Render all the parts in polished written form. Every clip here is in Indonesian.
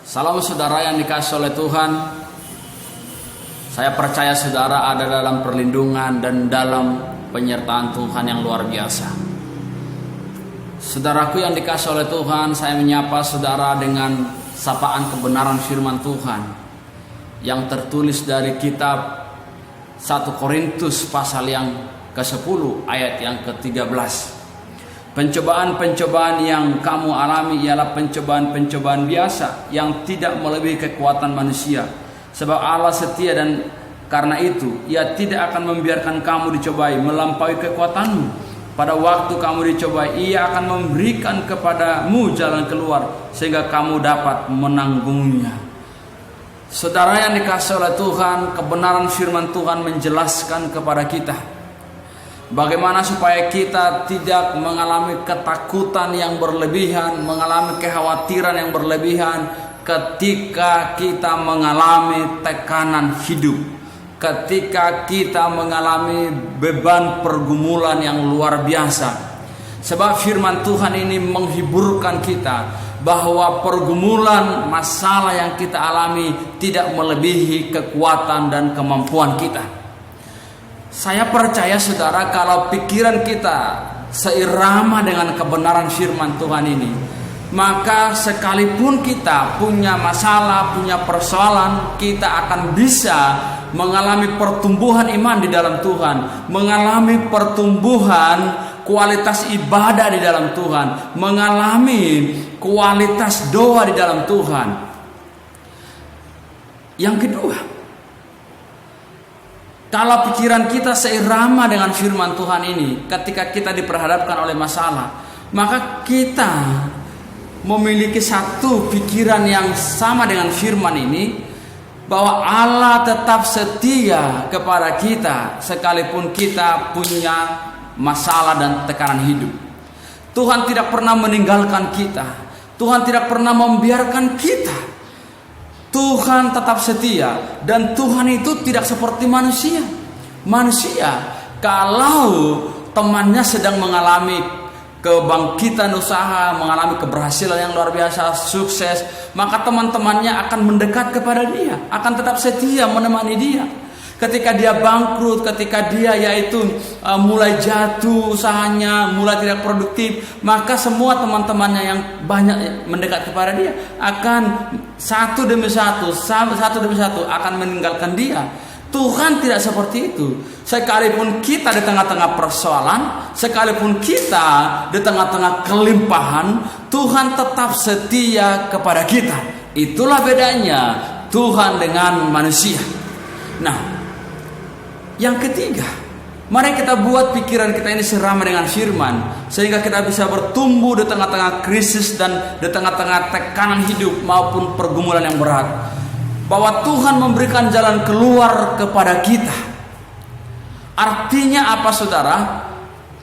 Salam saudara yang dikasihi oleh Tuhan. Saya percaya saudara ada dalam perlindungan dan dalam penyertaan Tuhan yang luar biasa. Saudaraku yang dikasihi oleh Tuhan, saya menyapa saudara dengan sapaan kebenaran firman Tuhan yang tertulis dari kitab 1 Korintus pasal yang ke-10 ayat yang ke-13. Pencobaan-pencobaan yang kamu alami ialah pencobaan-pencobaan biasa yang tidak melebihi kekuatan manusia. Sebab Allah setia dan karena itu Ia tidak akan membiarkan kamu dicobai melampaui kekuatanmu. Pada waktu kamu dicobai, Ia akan memberikan kepadamu jalan keluar sehingga kamu dapat menanggungnya. Saudara yang dikasihi oleh Tuhan, kebenaran firman Tuhan menjelaskan kepada kita bagaimana supaya kita tidak mengalami ketakutan yang berlebihan, mengalami kekhawatiran yang berlebihan ketika kita mengalami tekanan hidup, ketika kita mengalami beban pergumulan yang luar biasa. Sebab firman Tuhan ini menghiburkan kita bahwa pergumulan masalah yang kita alami tidak melebihi kekuatan dan kemampuan kita. Saya percaya saudara, kalau pikiran kita seirama dengan kebenaran firman Tuhan ini, maka sekalipun kita punya masalah, punya persoalan, kita akan bisa mengalami pertumbuhan iman di dalam Tuhan, mengalami pertumbuhan kualitas ibadah di dalam Tuhan, mengalami kualitas doa di dalam Tuhan. Yang kedua, kalau pikiran kita seirama dengan firman Tuhan ini, ketika kita diperhadapkan oleh masalah, maka kita memiliki satu pikiran yang sama dengan firman ini, bahwa Allah tetap setia kepada kita sekalipun kita punya masalah dan tekanan hidup. Tuhan tidak pernah meninggalkan kita. Tuhan tidak pernah membiarkan kita. Tuhan tetap setia, dan Tuhan itu tidak seperti manusia. Manusia kalau temannya sedang mengalami kebangkitan usaha, mengalami keberhasilan yang luar biasa, sukses, maka teman-temannya akan mendekat kepada dia, akan tetap setia menemani dia. Ketika dia bangkrut, ketika dia mulai jatuh usahanya, mulai tidak produktif, maka semua teman-temannya yang banyak mendekat kepada dia akan satu demi satu akan meninggalkan dia. Tuhan tidak seperti itu. Sekalipun kita di tengah-tengah persoalan, sekalipun kita di tengah-tengah kelimpahan, Tuhan tetap setia kepada kita. Itulah bedanya Tuhan dengan manusia. Nah, yang ketiga, mari kita buat pikiran kita ini serama dengan firman, sehingga kita bisa bertumbuh di tengah-tengah krisis dan di tengah-tengah tekanan hidup maupun pergumulan yang berat. Bahwa Tuhan memberikan jalan keluar kepada kita. Artinya apa saudara?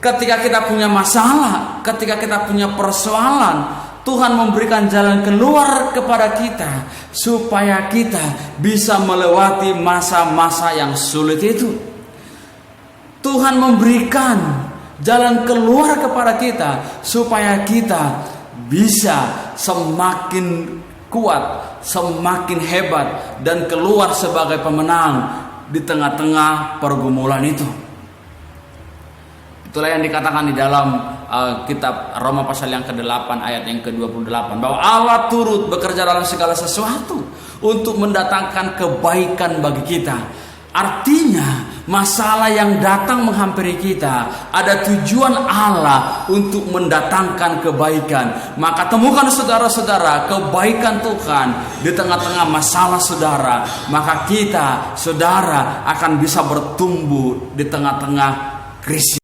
Ketika kita punya masalah, ketika kita punya persoalan, Tuhan memberikan jalan keluar kepada kita supaya kita bisa melewati masa-masa yang sulit itu. Tuhan memberikan jalan keluar kepada kita supaya kita bisa semakin kuat, semakin hebat, dan keluar sebagai pemenang di tengah-tengah pergumulan itu. Itulah yang dikatakan di dalam kitab Roma pasal yang ke-8 ayat yang ke-28, bahwa Allah turut bekerja dalam segala sesuatu untuk mendatangkan kebaikan bagi kita. Artinya masalah yang datang menghampiri kita ada tujuan Allah untuk mendatangkan kebaikan. Maka temukan saudara-saudara kebaikan Tuhan di tengah-tengah masalah saudara, maka kita saudara akan bisa bertumbuh di tengah-tengah krisis.